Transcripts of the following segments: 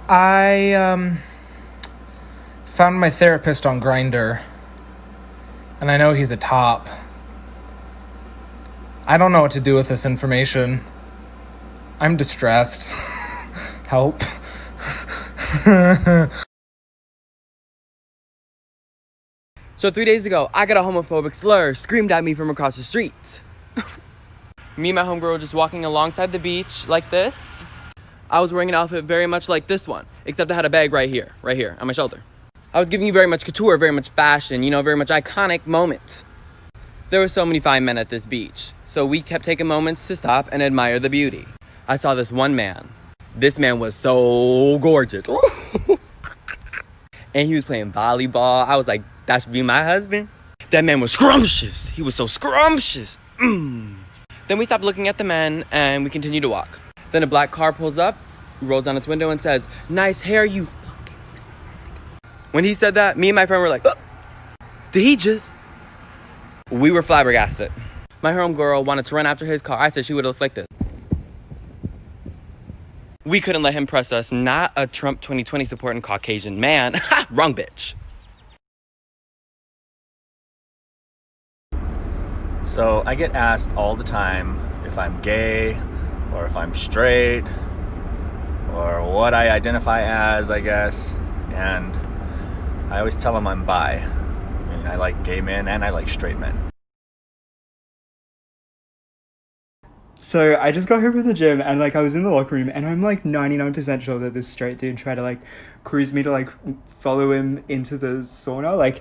I found my therapist on Grindr, and I know he's a top. I don't know what to do with this information. I'm distressed. Help. So 3 days ago, I got a homophobic slur screamed at me from across the street. Me and my homegirl just walking alongside the beach like this. I was wearing an outfit very much like this one, except I had a bag right here on my shoulder. I was giving you very much couture, very much fashion, very much iconic moments. There were so many fine men at this beach, so we kept taking moments to stop and admire the beauty. I saw this one man. This man was so gorgeous. And he was playing volleyball. I was like, that should be my husband. That man was scrumptious. He was so scrumptious. Then we stopped looking at the men and we continued to walk. Then a black car pulls up, rolls down its window and says, "Nice hair, you fucking." When he said that, me and my friend were like, oh, did he just? We were flabbergasted. My homegirl wanted to run after his car. I said she would look like this. We couldn't let him press us. Not a Trump 2020 supporting Caucasian man. Wrong bitch. So I get asked all the time if I'm gay or if I'm straight or what I identify as, I guess. And I always tell them I'm bi. I mean, I like gay men and I like straight men. So I just got home from the gym and I was in the locker room and I'm 99% sure that this straight dude tried to cruise me to follow him into the sauna.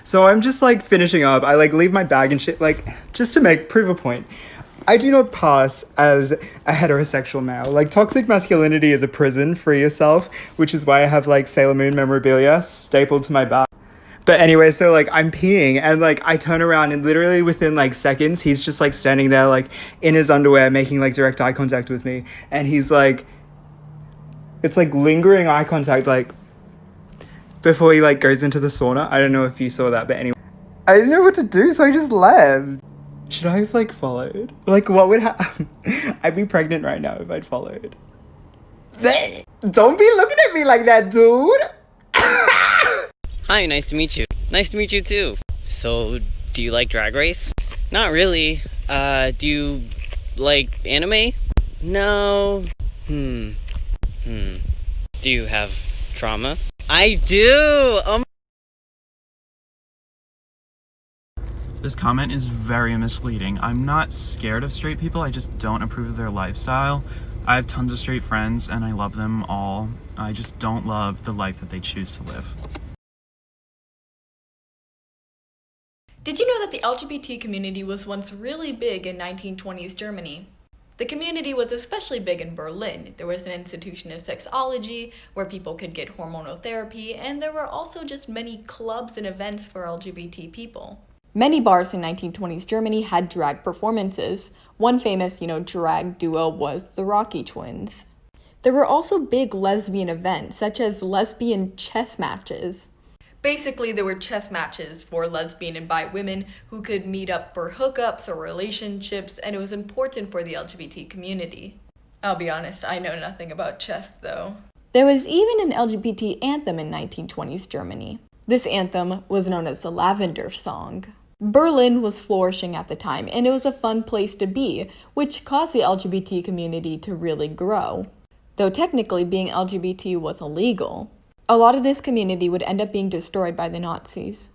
So I'm just finishing up. I leave my bag and shit just to prove a point. I do not pass as a heterosexual male. Toxic masculinity is a prison for yourself, which is why I have Sailor Moon memorabilia stapled to my back. But anyway, so I'm peeing and I turn around and literally within seconds, he's just standing there in his underwear making direct eye contact with me. And he's it's lingering eye contact before he goes into the sauna. I don't know if you saw that, but anyway. I didn't know what to do, so I just left. Should I have followed? What would happen? I'd be pregnant right now if I'd followed. Don't be looking at me like that, dude. Hi, nice to meet you. Nice to meet you too. So, do you like Drag Race? Not really. Do you like anime? No. Do you have trauma? I do! Oh my. This comment is very misleading. I'm not scared of straight people, I just don't approve of their lifestyle. I have tons of straight friends and I love them all. I just don't love the life that they choose to live. Did you know that the LGBT community was once really big in 1920s Germany? The community was especially big in Berlin. There was an institution of sexology where people could get hormonal therapy, and there were also just many clubs and events for LGBT people. Many bars in 1920s Germany had drag performances. One famous, drag duo was the Rocky Twins. There were also big lesbian events, such as lesbian chess matches. Basically, there were chess matches for lesbian and bi women who could meet up for hookups or relationships, and it was important for the LGBT community. I'll be honest, I know nothing about chess, though. There was even an LGBT anthem in 1920s Germany. This anthem was known as the Lavender Song. Berlin was flourishing at the time, and it was a fun place to be, which caused the LGBT community to really grow. Though technically being LGBT was illegal. A lot of this community would end up being destroyed by the Nazis.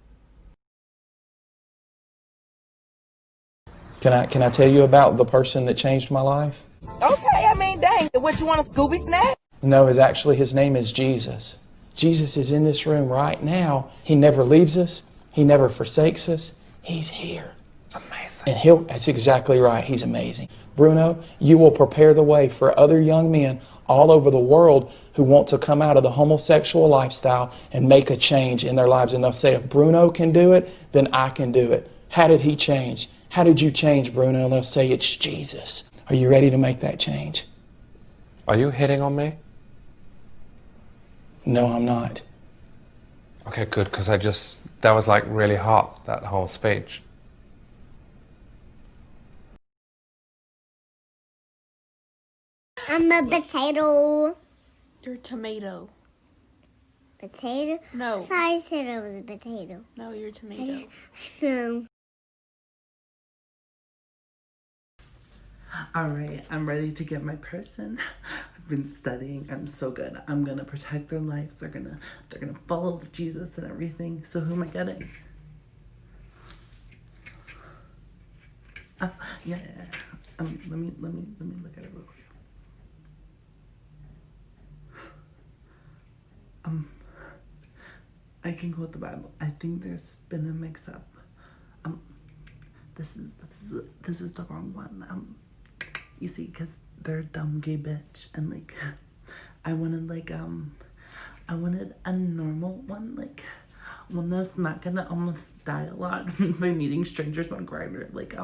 Can I tell you about the person that changed my life? Okay, dang. What, you want a Scooby snack? No, his name is Jesus. Jesus is in this room right now. He never leaves us. He never forsakes us. He's here. Amazing. And that's exactly right. He's amazing. Bruno, you will prepare the way for other young men all over the world who want to come out of the homosexual lifestyle and make a change in their lives. And they'll say, if Bruno can do it, then I can do it. How did he change? How did you change, Bruno? And they'll say, it's Jesus. Are you ready to make that change? Are you hitting on me? No, I'm not. Okay, good, because that was really hot, that whole speech. I'm a potato. You're a tomato. Potato? No. I said I was a potato. No, you're a tomato. No. Alright, I'm ready to get my person. I've been studying. I'm so good. I'm gonna protect their lives. They're gonna follow Jesus and everything. So who am I getting? Yeah. Let me look at it real quick. I can quote the Bible. I think there's been a mix-up. This is the wrong one. You see, because they're a dumb gay bitch, and like, I wanted a normal one, like, one that's not gonna almost die a lot by meeting strangers on Grindr, like,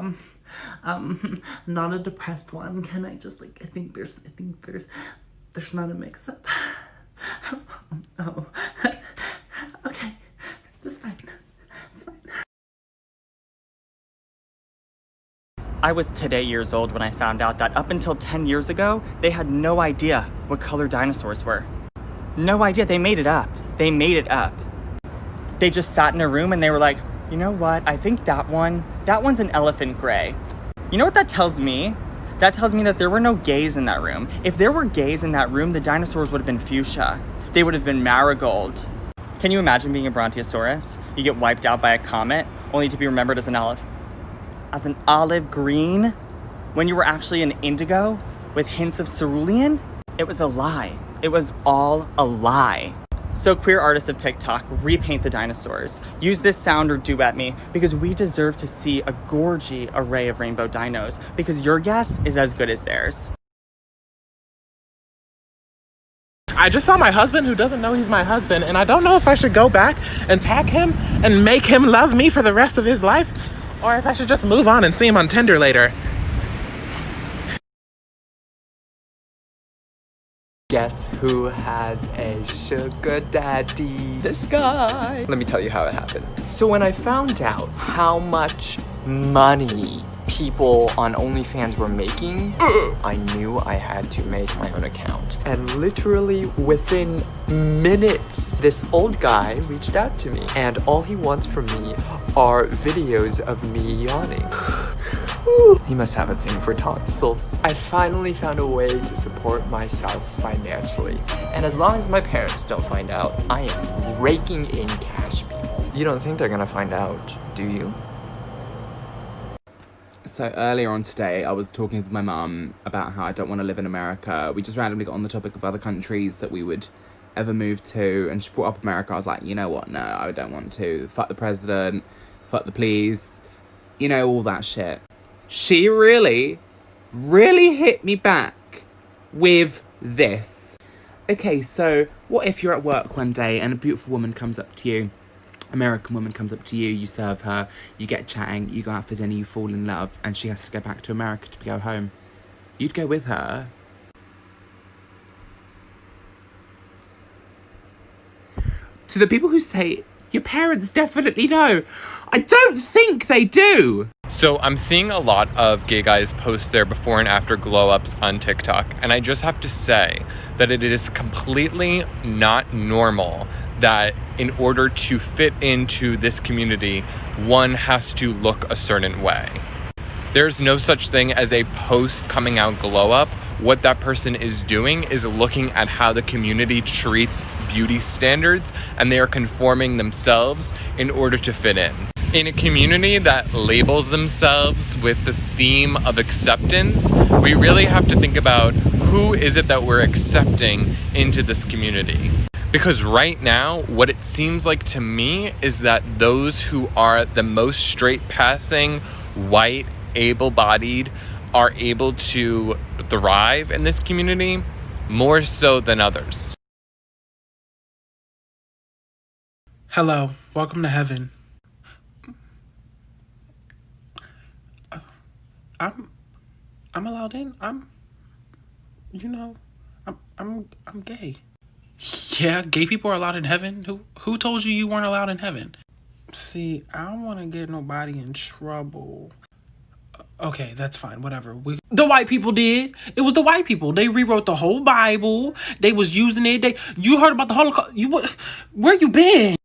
not a depressed one. Can I just, like, I think there's not a mix-up. Oh. Okay, that's fine. It's fine. I was today years old when I found out that up until 10 years ago, they had no idea what color dinosaurs were. No idea. They made it up. They made it up. They just sat in a room and they were like, you know what? I think that one's an elephant gray. You know what that tells me? That tells me that there were no gays in that room. If there were gays in that room, the dinosaurs would have been fuchsia. They would have been marigold. Can you imagine being a brontosaurus? You get wiped out by a comet, only to be remembered as an olive green, when you were actually an indigo with hints of cerulean? It was a lie. It was all a lie. So queer artists of TikTok, repaint the dinosaurs. Use this sound or duet me, because we deserve to see a gorgy array of rainbow dinos, because your guess is as good as theirs. I just saw my husband who doesn't know he's my husband, and I don't know if I should go back and tag him and make him love me for the rest of his life, or if I should just move on and see him on Tinder later. Guess who has a sugar daddy? This guy. Let me tell you how it happened. So when I found out how much money people on OnlyFans were making, I knew I had to make my own account. And literally within minutes, this old guy reached out to me, and all he wants from me are videos of me yawning. He must have a thing for tonsils. I finally found a way to support myself financially. And as long as my parents don't find out, I am raking in cash, people. You don't think they're gonna find out, do you? So earlier on today, I was talking with my mum about how I don't want to live in America. We just randomly got on the topic of other countries that we would ever move to, and she brought up America. I was like, you know what? No, I don't want to. Fuck the president. Fuck the police. You know, all that shit. She really hit me back with this. Okay, so what if you're at work one day and a beautiful woman comes up to you, American woman comes up to you, you serve her, you get chatting, you go out for dinner, you fall in love, and she has to go back to America to go home. You'd go with her. To the people who say, your parents definitely know, I don't think they do. So I'm seeing a lot of gay guys post their before and after glow ups on TikTok, and I just have to say that it is completely not normal that in order to fit into this community, one has to look a certain way. There's no such thing as a post coming out glow up. What that person is doing is looking at how the community treats beauty standards, and they are conforming themselves in order to fit in. In a community that labels themselves with the theme of acceptance, we really have to think about who is it that we're accepting into this community. Because right now, what it seems like to me is that those who are the most straight-passing, white, able-bodied are able to thrive in this community more so than others. Hello, welcome to heaven. I'm allowed in. I'm gay. Yeah, gay people are allowed in heaven. Who told you you weren't allowed in heaven? See, I don't want to get nobody in trouble. Okay, that's fine. Whatever. The white people did. It was the white people. They rewrote the whole Bible. They was using it. You heard about the Holocaust. Where you been?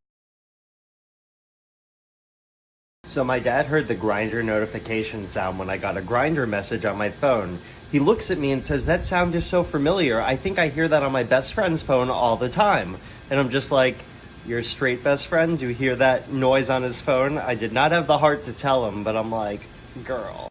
So my dad heard the Grindr notification sound when I got a Grindr message on my phone. He looks at me and says, "That sound is so familiar. I think I hear that on my best friend's phone all the time." And I'm just like, "Your straight best friend? You hear that noise on his phone?" I did not have the heart to tell him, but I'm like, girl.